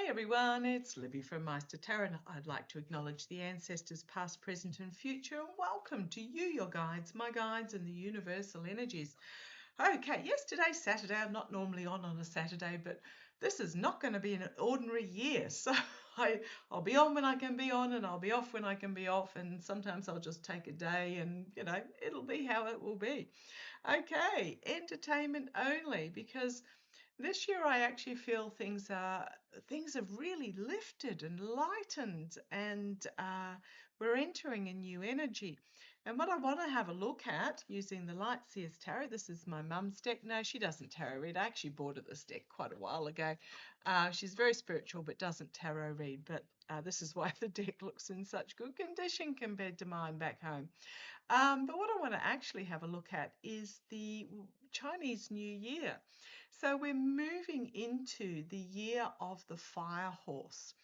Hey everyone, it's Libby from maighstirtarot. I'd like to acknowledge the ancestors past, present and future and welcome to you, your guides, my guides and the universal energies. Okay, yesterday's Saturday. I'm not normally on a Saturday, but this is not going to be an ordinary year. So I'll be on when I can be on and I'll be off when I can be off. And sometimes I'll just take a day and, it'll be how it will be. Okay, entertainment only because this year I actually feel things have really lifted and lightened, and we're entering a new energy. And what I want to have a look at using the Lightseers Tarot, this is my mum's deck. No, she doesn't tarot read. I actually bought her this deck quite a while ago. She's very spiritual but doesn't tarot read. But this is why the deck looks in such good condition compared to mine back home. But what I want to actually have a look at is the Chinese New Year. So we're moving into the year of the fire horse.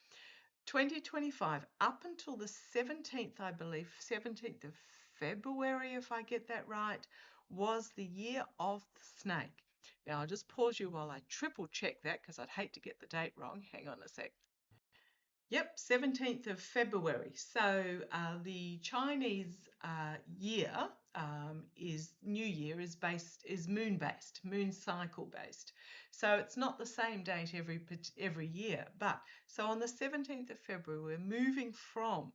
2025 up until the 17th, I believe, 17th of February, if I get that right, was the year of the snake. Now, I'll just pause you while I triple check that because I'd hate to get the date wrong. Hang on a sec. Yep, 17th of February. So the Chinese year is New Year is moon based, moon cycle based. So it's not the same date every year. But so on the 17th of February, we're moving from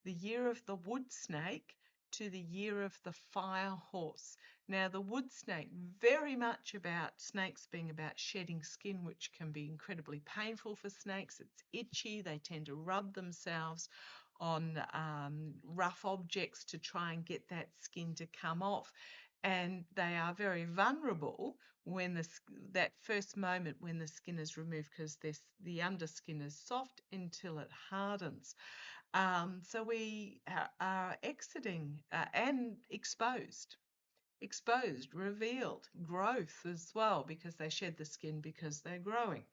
the year of the wood snake to the year of the fire horse. Now, the wood snake, very much about snakes being about shedding skin, which can be incredibly painful for snakes. It's itchy. They tend to rub themselves on rough objects to try and get that skin to come off. And they are very vulnerable when that first moment when the skin is removed, because the underskin is soft until it hardens. So we are exiting and exposed, revealed, growth as well, because they shed the skin because they're growing.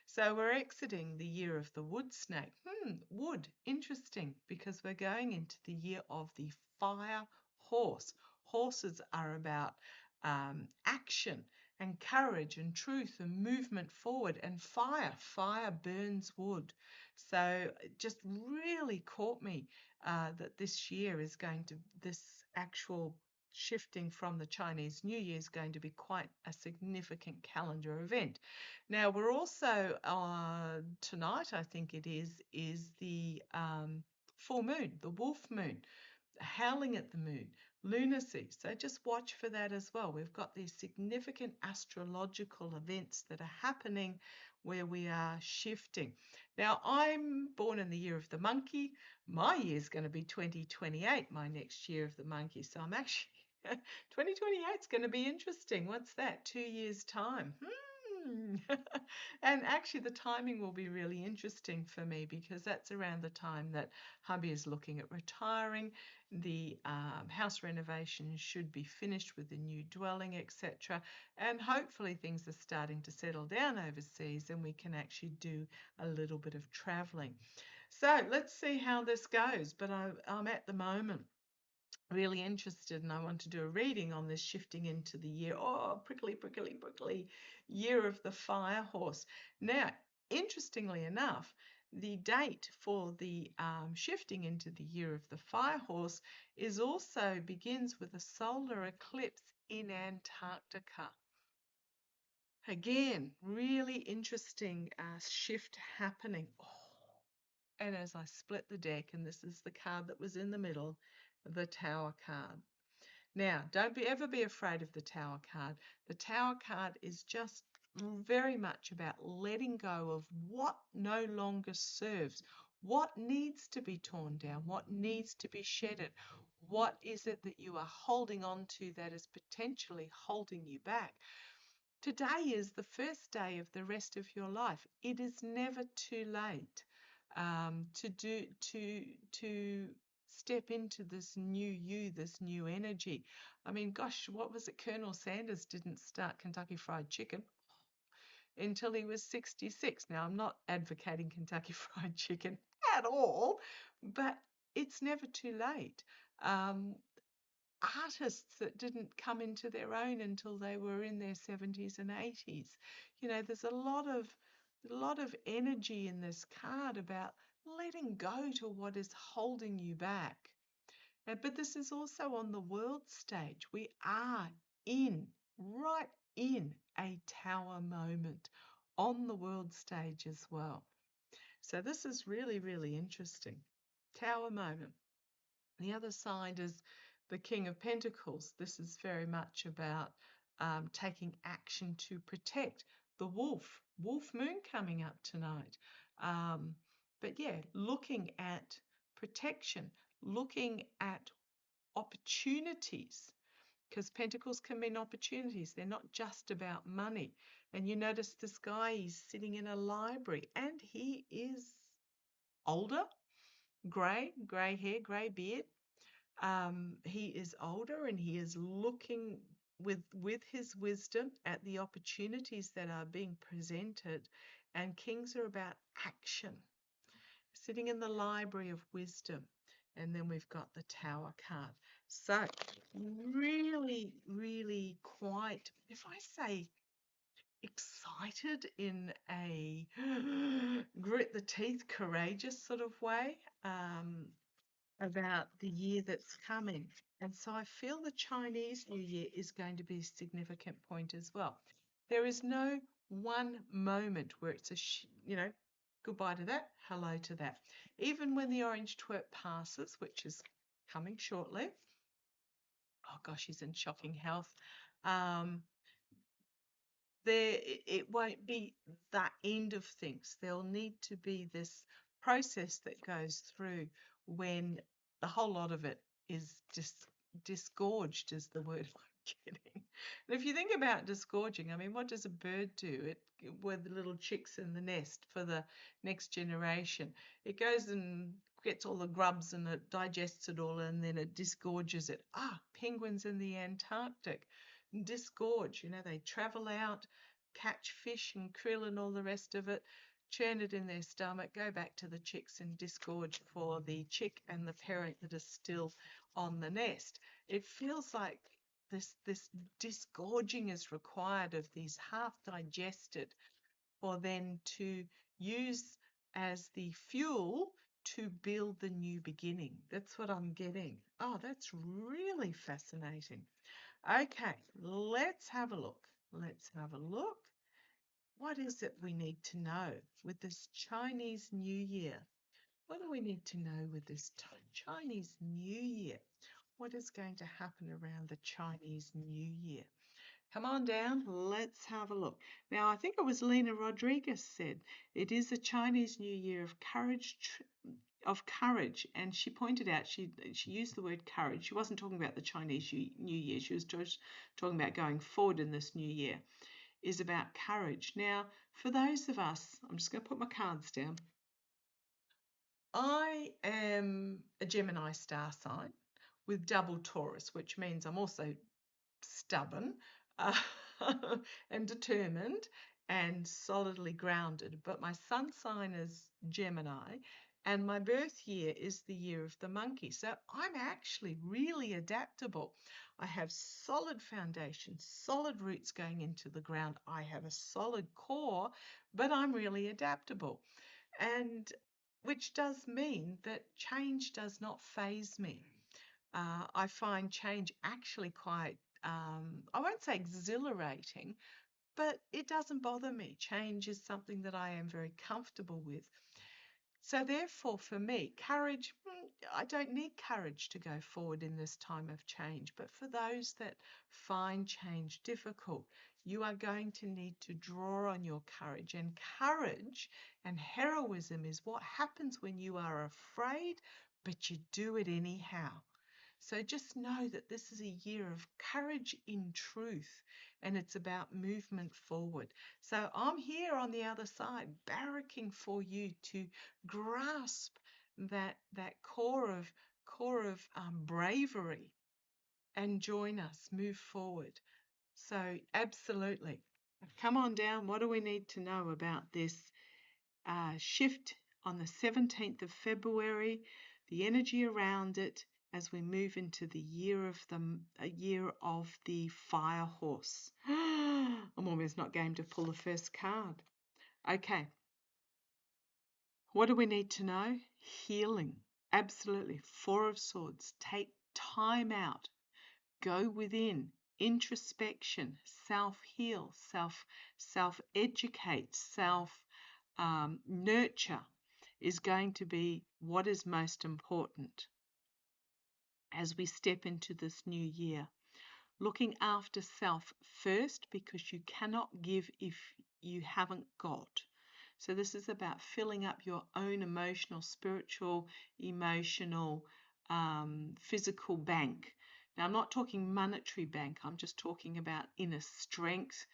So we're exiting the year of the wood snake. Wood, interesting, because we're going into the year of the fire horse. Horses are about action and courage and truth and movement forward, and fire burns wood. So it just really caught me that this year is this actual shifting from the Chinese New Year is going to be quite a significant calendar event. Now we're also tonight, I think it is the full moon, the wolf moon, howling at the moon, lunacy. So just watch for that as well. We've got these significant astrological events that are happening where we are shifting. Now, I'm born in the year of the monkey. My year is going to be 2028, my next year of the monkey. So I'm actually 2028 is going to be interesting. What's that? 2 years' time. And actually the timing will be really interesting for me because that's around the time that hubby is looking at retiring. The house renovation should be finished with the new dwelling, etc. And hopefully things are starting to settle down overseas and we can actually do a little bit of traveling. So let's see how this goes. But I'm at the moment really interested and I want to do a reading on this shifting into the year, prickly year of the fire horse. Now, interestingly enough, the date for the shifting into the year of the fire horse is also begins with a solar eclipse in Antarctica. Again, really interesting shift happening. And as I split the deck, and this is the card that was in the middle, the Tower card. Now, don't ever be afraid of the Tower card. The Tower card is just very much about letting go of what no longer serves, what needs to be torn down, what needs to be shedded, what is it that you are holding on to that is potentially holding you back. Today is the first day of the rest of your life. It is never too late to step into this new you, this new energy. I mean, gosh, what was it? Colonel Sanders didn't start Kentucky Fried Chicken until he was 66. Now, I'm not advocating Kentucky Fried Chicken at all, but it's never too late. Artists that didn't come into their own until they were in their 70s and 80s. There's a lot of A lot of energy in this card about letting go to what is holding you back. But this is also on the world stage. We are right in a tower moment on the world stage as well. So this is really, really interesting. Tower moment. The other side is the King of Pentacles. This is very much about taking action to protect the wolf. Wolf moon coming up tonight. But yeah, looking at protection, looking at opportunities, because pentacles can mean opportunities. They're not just about money. And you notice this guy, he's sitting in a library and he is older, grey hair, grey beard. He is older and he is looking with his wisdom at the opportunities that are being presented. And kings are about action. Sitting in the library of wisdom. And then we've got the Tower card. So really, really quite, if I say excited in a grit the teeth, courageous sort of way, about the year that's coming. And so I feel the Chinese New Year is going to be a significant point as well. There is no one moment where it's goodbye to that, hello to that. Even when the orange twerp passes, which is coming shortly. Oh gosh, he's in shocking health. It won't be that end of things. There'll need to be this process that goes through when the whole lot of it is just disgorged, is the word I'm getting. And if you think about disgorging, I mean, what does a bird do? It with the little chicks in the nest for the next generation. It goes and gets all the grubs and it digests it all and then it disgorges it. Penguins in the Antarctic disgorge. They travel out, catch fish and krill and all the rest of it, churn it in their stomach, go back to the chicks and disgorge for the chick and the parent that is still on the nest. It feels like this disgorging is required of these half digested for then to use as the fuel to build the new beginning. That's what I'm getting. Oh, that's really fascinating. Okay, let's have a look. Let's have a look. What is it we need to know with this Chinese New Year? What do we need to know with this Chinese New Year? What is going to happen around the Chinese New Year? Come on down, let's have a look. Now, I think it was Lena Rodriguez said, it is a Chinese New Year of courage, and she pointed out, she used the word courage. She wasn't talking about the Chinese New Year, she was just talking about going forward in this new year, is about courage. Now, for those of us, I'm just going to put my cards down. I am a Gemini star sign with double Taurus, which means I'm also stubborn and determined and solidly grounded. But my sun sign is Gemini and my birth year is the year of the monkey. So I'm actually really adaptable. I have solid foundation, solid roots going into the ground. I have a solid core, but I'm really adaptable. And which does mean that change does not faze me. I find change actually quite, I won't say exhilarating, but it doesn't bother me. Change is something that I am very comfortable with. So therefore, for me, courage, I don't need courage to go forward in this time of change. But for those that find change difficult, you are going to need to draw on your courage. And courage and heroism is what happens when you are afraid, but you do it anyhow. So just know that this is a year of courage in truth, and it's about movement forward. So I'm here on the other side, barracking for you to grasp that core of bravery and join us, move forward. So absolutely. Come on down. What do we need to know about this shift on the 17th of February, the energy around it as we move into the year of the fire horse. I'm almost not game to pull the first card. Okay. What do we need to know? Healing. Absolutely. Four of Swords. Take time out. Go within. Introspection. Self-heal. Self-educate. Nurture is going to be what is most important as we step into this new year. Looking after self first, because you cannot give if you haven't got. So this is about filling up your own emotional, spiritual, emotional, physical bank. Now, I'm not talking monetary bank. I'm just talking about inner strength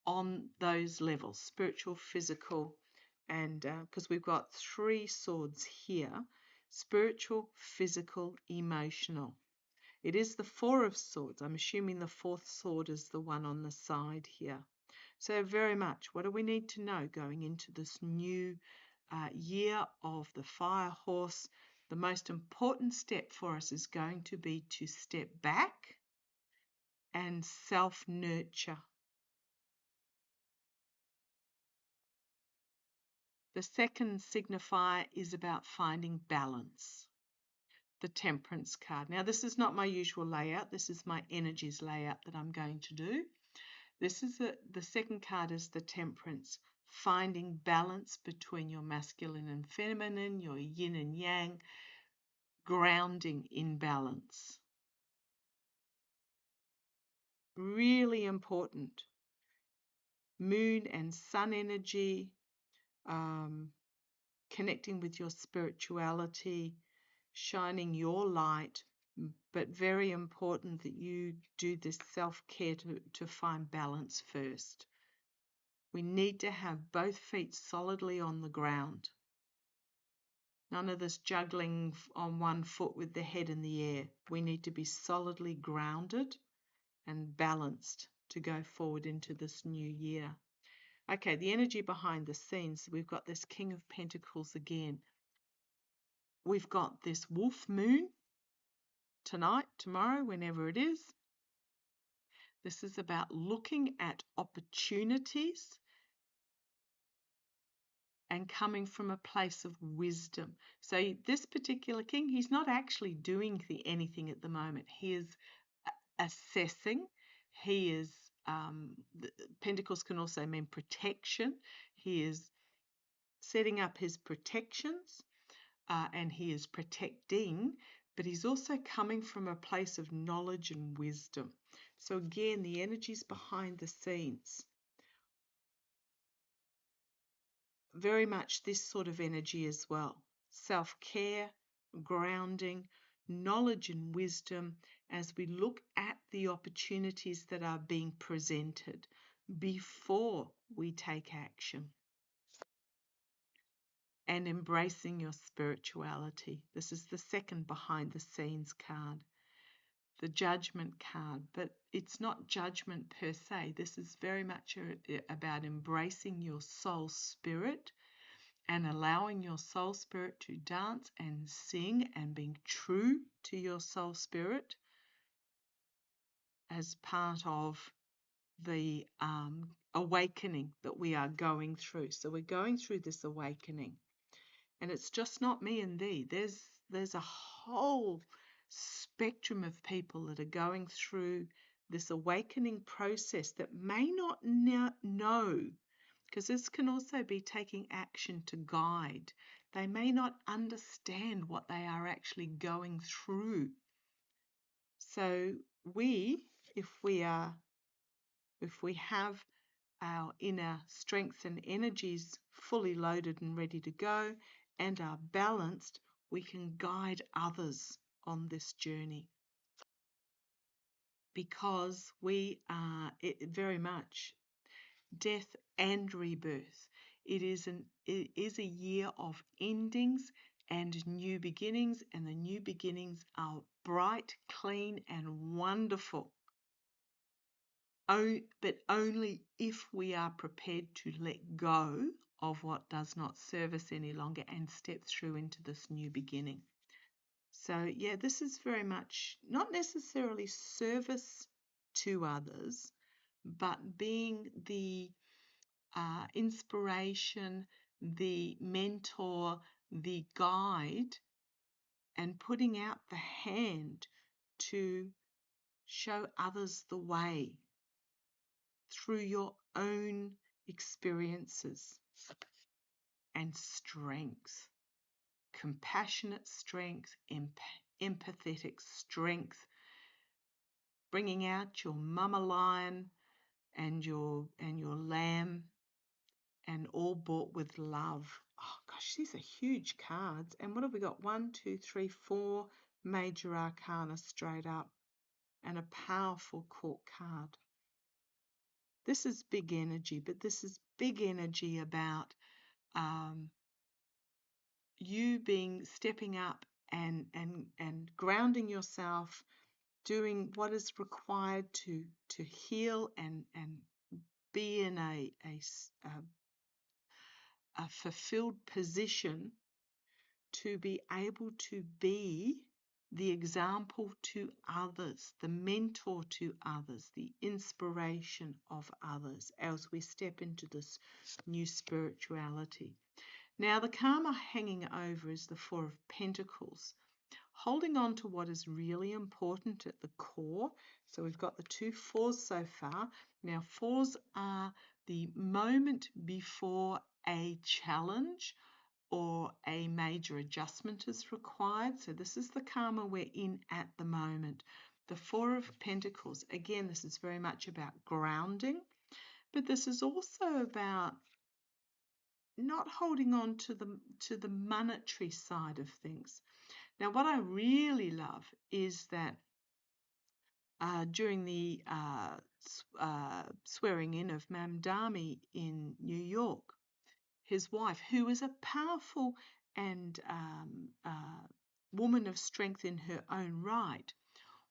on those levels, spiritual, physical, and because we've got three swords here, spiritual, physical, emotional. It is the Four of Swords. I'm assuming the fourth sword is the one on the side here. So very much, what do we need to know going into this new year of the fire horse? The most important step for us is going to be to step back and self-nurture. The second signifier is about finding balance. The Temperance card. Now, this is not my usual layout. This is my energies layout that I'm going to do. This is the second card is the Temperance, finding balance between your masculine and feminine, your yin and yang, grounding in balance. Really important. Moon and sun energy, connecting with your spirituality, shining your light, but very important that you do this self-care to find balance first. We need to have both feet solidly on the ground. None of this juggling on one foot with the head in the air. We need to be solidly grounded and balanced to go forward into this new year. Okay, the energy behind the scenes, we've got this King of Pentacles again. We've got this wolf moon tonight, tomorrow, whenever it is. This is about looking at opportunities and coming from a place of wisdom. So this particular king, he's not actually doing anything at the moment. He is assessing. He is, Pentacles can also mean protection. He is setting up his protections and he is protecting, but he's also coming from a place of knowledge and wisdom. So again, the energies behind the scenes. Very much this sort of energy as well. Self-care, grounding, knowledge and wisdom as we look at the opportunities that are being presented before we take action. And embracing your spirituality. This is the second behind the scenes card. The Judgment card, but it's not judgment per se. This is very much about embracing your soul spirit and allowing your soul spirit to dance and sing and being true to your soul spirit as part of the awakening that we are going through. So we're going through this awakening, and it's just not me and thee. There's a whole spectrum of people that are going through this awakening process that may not know, because this can also be taking action to guide. They may not understand what they are actually going through. So if we have our inner strengths and energies fully loaded and ready to go and are balanced, we can guide others on this journey, because we are very much death and rebirth. It is a year of endings and new beginnings, and the new beginnings are bright, clean, and wonderful. But only if we are prepared to let go of what does not serve us any longer and step through into this new beginning. So yeah, this is very much not necessarily service to others, but being the inspiration, the mentor, the guide, and putting out the hand to show others the way through your own experiences and strength, compassionate strength, empathetic strength, bringing out your mama lion and your lamb, and all bought with love. Oh gosh, these are huge cards. And what have we got? 1, 2, 3, 4 major arcana straight up, and a powerful court card. This is big energy, but this is big energy about you stepping up and grounding yourself, doing what is required to heal and be in a fulfilled position to be able to be the example to others, the mentor to others, the inspiration of others as we step into this new spirituality. Now, the karma hanging over is the Four of Pentacles, holding on to what is really important at the core. So we've got the 2 fours so far. Now, fours are the moment before a challenge or a major adjustment is required. So this is the karma we're in at the moment. The Four of Pentacles, again, this is very much about grounding, but this is also about not holding on to the monetary side of things. Now, what I really love is that during the swearing in of Mamdani in New York, his wife, who was a powerful and woman of strength in her own right,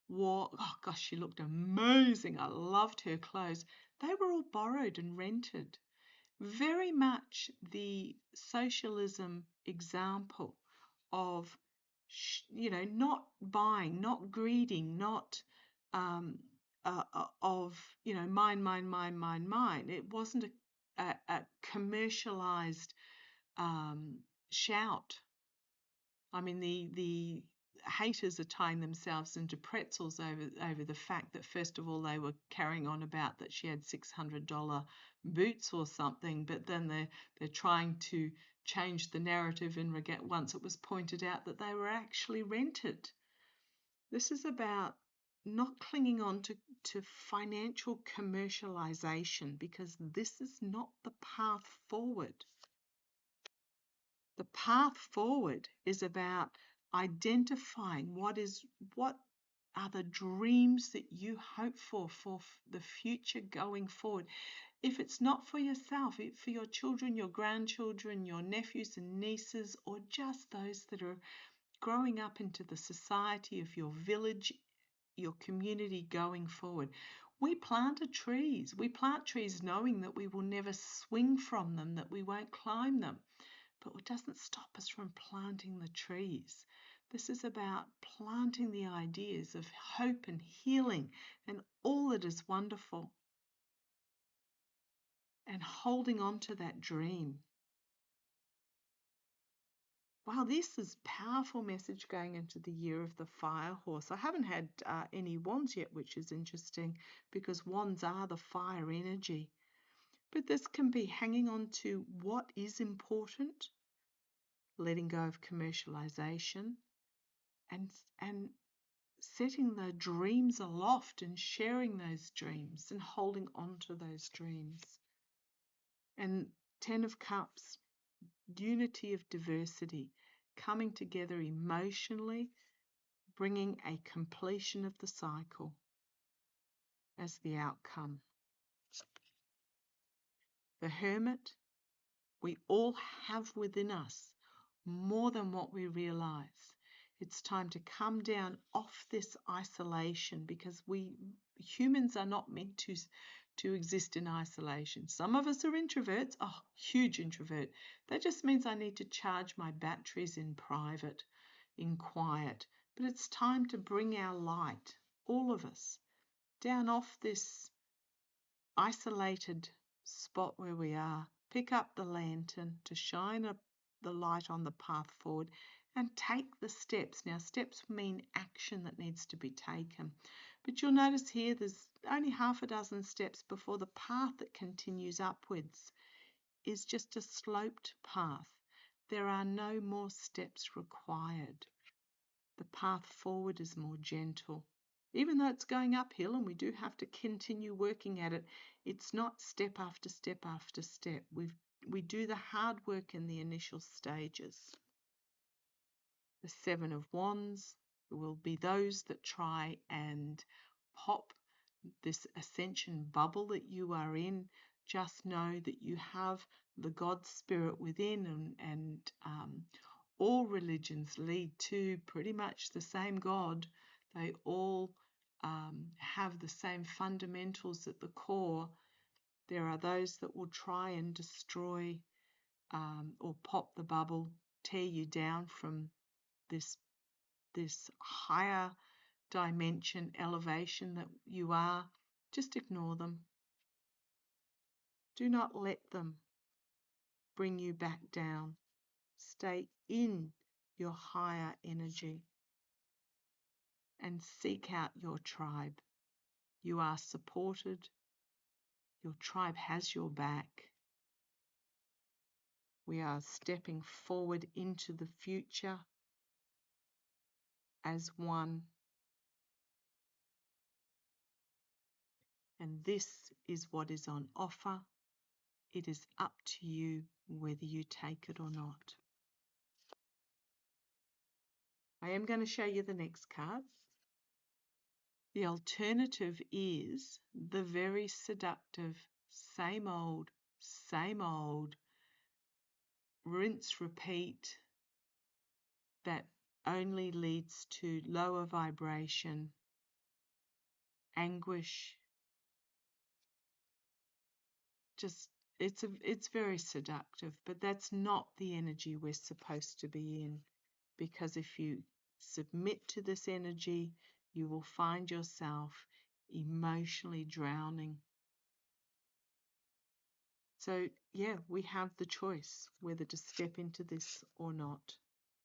wore, oh gosh, she looked amazing. I loved her clothes. They were all borrowed and rented. Very much the socialism example of, not buying, not greeding, not of, mine. It wasn't a commercialized shout. I mean, the haters are tying themselves into pretzels over the fact that, first of all, they were carrying on about that she had $600 boots or something, but then they're trying to change the narrative once it was pointed out that they were actually rented. This is about not clinging on to financial commercialization, because this is not the path forward. The path forward is about identifying what are the dreams that you hope for the future going forward. If it's not for yourself, for your children, your grandchildren, your nephews and nieces, or just those that are growing up into the society of your village, your community going forward. We planted trees. We plant trees knowing that we will never swing from them, that we won't climb them. But it doesn't stop us from planting the trees. This is about planting the ideas of hope and healing and all that is wonderful, and holding on to that dream. Wow, this is powerful message going into the year of the fire horse. I haven't had any wands yet, which is interesting because wands are the fire energy. But this can be hanging on to what is important, letting go of commercialization, and setting the dreams aloft and sharing those dreams and holding on to those dreams. And 10 of Cups, unity of diversity, coming together emotionally, bringing a completion of the cycle as the outcome. The Hermit, we all have within us more than what we realize. It's time to come down off this isolation, because humans are not meant to exist in isolation. Some of us are introverts. Oh, huge introvert. That just means I need to charge my batteries in private, in quiet. But it's time to bring our light, all of us, down off this isolated spot where we are, pick up the lantern to shine the light on the path forward and take the steps. Now, steps mean action that needs to be taken. But you'll notice here there's only half a dozen steps before the path that continues upwards is just a sloped path. There are no more steps required. The path forward is more gentle. Even though it's going uphill and we do have to continue working at it, it's not step after step after step. We do the hard work in the initial stages. The Seven of Wands will be those that try and pop this ascension bubble that you are in. Just know that you have the God Spirit within, and all religions lead to pretty much the same God. They all have the same fundamentals at the core. There are those that will try and destroy or pop the bubble, tear you down from this higher dimension, elevation that you are. Just ignore them. Do not let them bring you back down. Stay in your higher energy and seek out your tribe. You are supported. Your tribe has your back. We are stepping forward into the future as one. And this is what is on offer. It is up to you whether you take it or not. I am going to show you the next card. The alternative is the very seductive, same old, rinse, repeat, that only leads to lower vibration, anguish. Just, it's very seductive, but that's not the energy we're supposed to be in, because if you submit to this energy, you will find yourself emotionally drowning. So, yeah, we have the choice whether to step into this or not.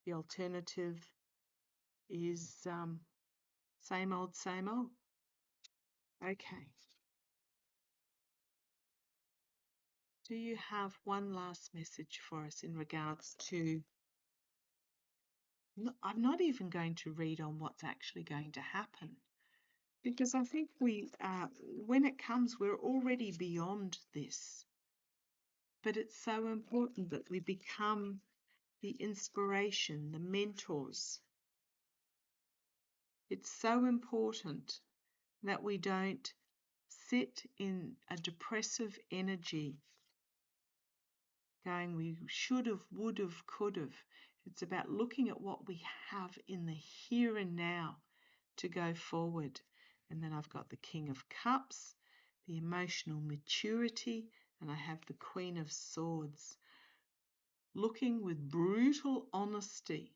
The alternative is same old, same old. Okay. Do you have one last message for us in regards to... I'm not even going to read on what's actually going to happen, because I think when it comes, we're already beyond this. But it's so important that we become the inspiration, the mentors. It's so important that we don't sit in a depressive energy going, we should have, would have, could have. It's about looking at what we have in the here and now to go forward. And then I've got the King of Cups, the emotional maturity, and I have the Queen of Swords. Looking with brutal honesty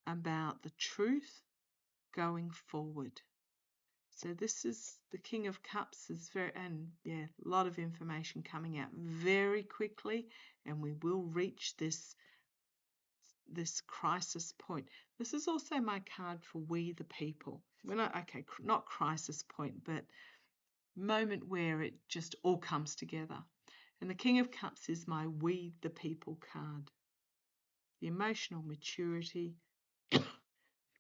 about the truth going forward. So this is the King of Cups, is a lot of information coming out very quickly, and we will reach this crisis point. This is also my card for we the people. Not crisis point, but moment where it just all comes together. And the King of Cups is my we the people card. The emotional maturity,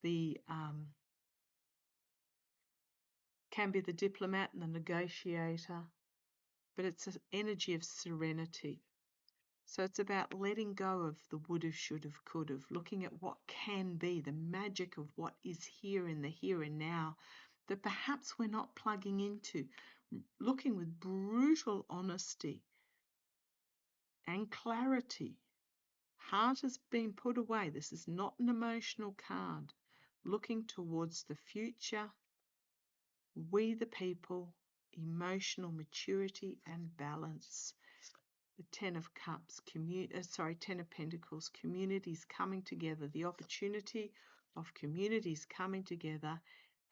the can be the diplomat and the negotiator, but it's an energy of serenity. So it's about letting go of the would have, should have, could have, looking at what can be, the magic of what is here in the here and now that perhaps we're not plugging into, looking with brutal honesty and clarity. Heart has been put away. This is not an emotional card. Looking towards the future, we the people, emotional maturity and balance. The Ten of Cups, Ten of Pentacles, communities coming together, the opportunity of communities coming together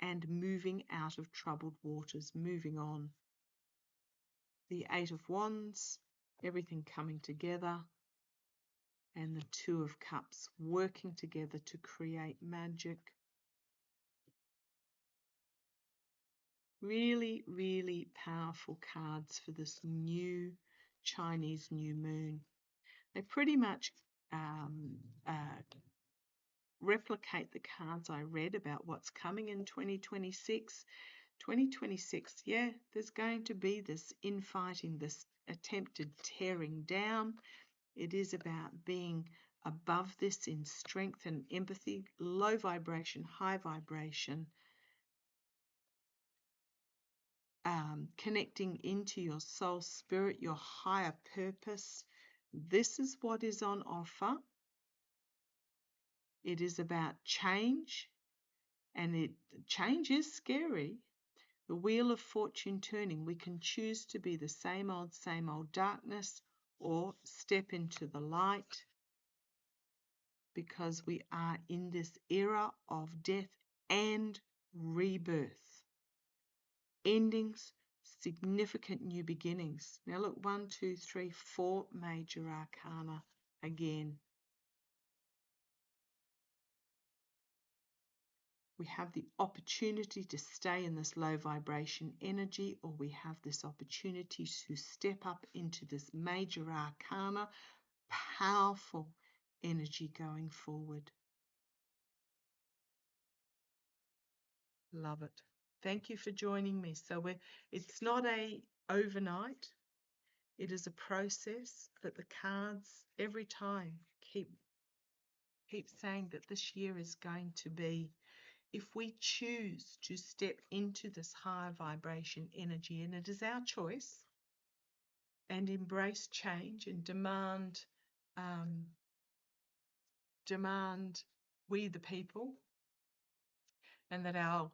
and moving out of troubled waters, moving on. the Eight of Wands, everything coming together, and the Two of Cups working together to create magic. Really, really powerful cards for this new Chinese new moon. They pretty much replicate the cards I read about what's coming in 2026. 2026, yeah, there's going to be this infighting, this attempted tearing down. It is about being above this in strength and empathy, low vibration, high vibration, connecting into your soul spirit, your higher purpose. This is what is on offer. It is about change, and change is scary. The wheel of fortune turning. We can choose to be the same old darkness, or step into the light, because we are in this era of death and rebirth. Endings, significant new beginnings. Now look, 1, 2, 3, 4 major arcana again. We have the opportunity to stay in this low vibration energy, or we have this opportunity to step up into this major arcana, powerful energy going forward. Love it. Thank you for joining me. So it's not a overnight. It is a process, but the cards every time keep saying that this year is going to be, if we choose to step into this higher vibration energy, and it is our choice, and embrace change and demand we the people, and that our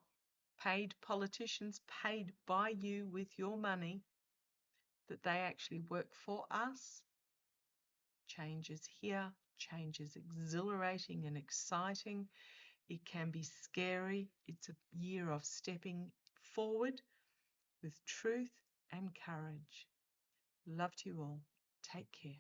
paid politicians, paid by you with your money, that they actually work for us. Change is here. Change is exhilarating and exciting. It can be scary. It's a year of stepping forward with truth and courage. Love to you all. Take care.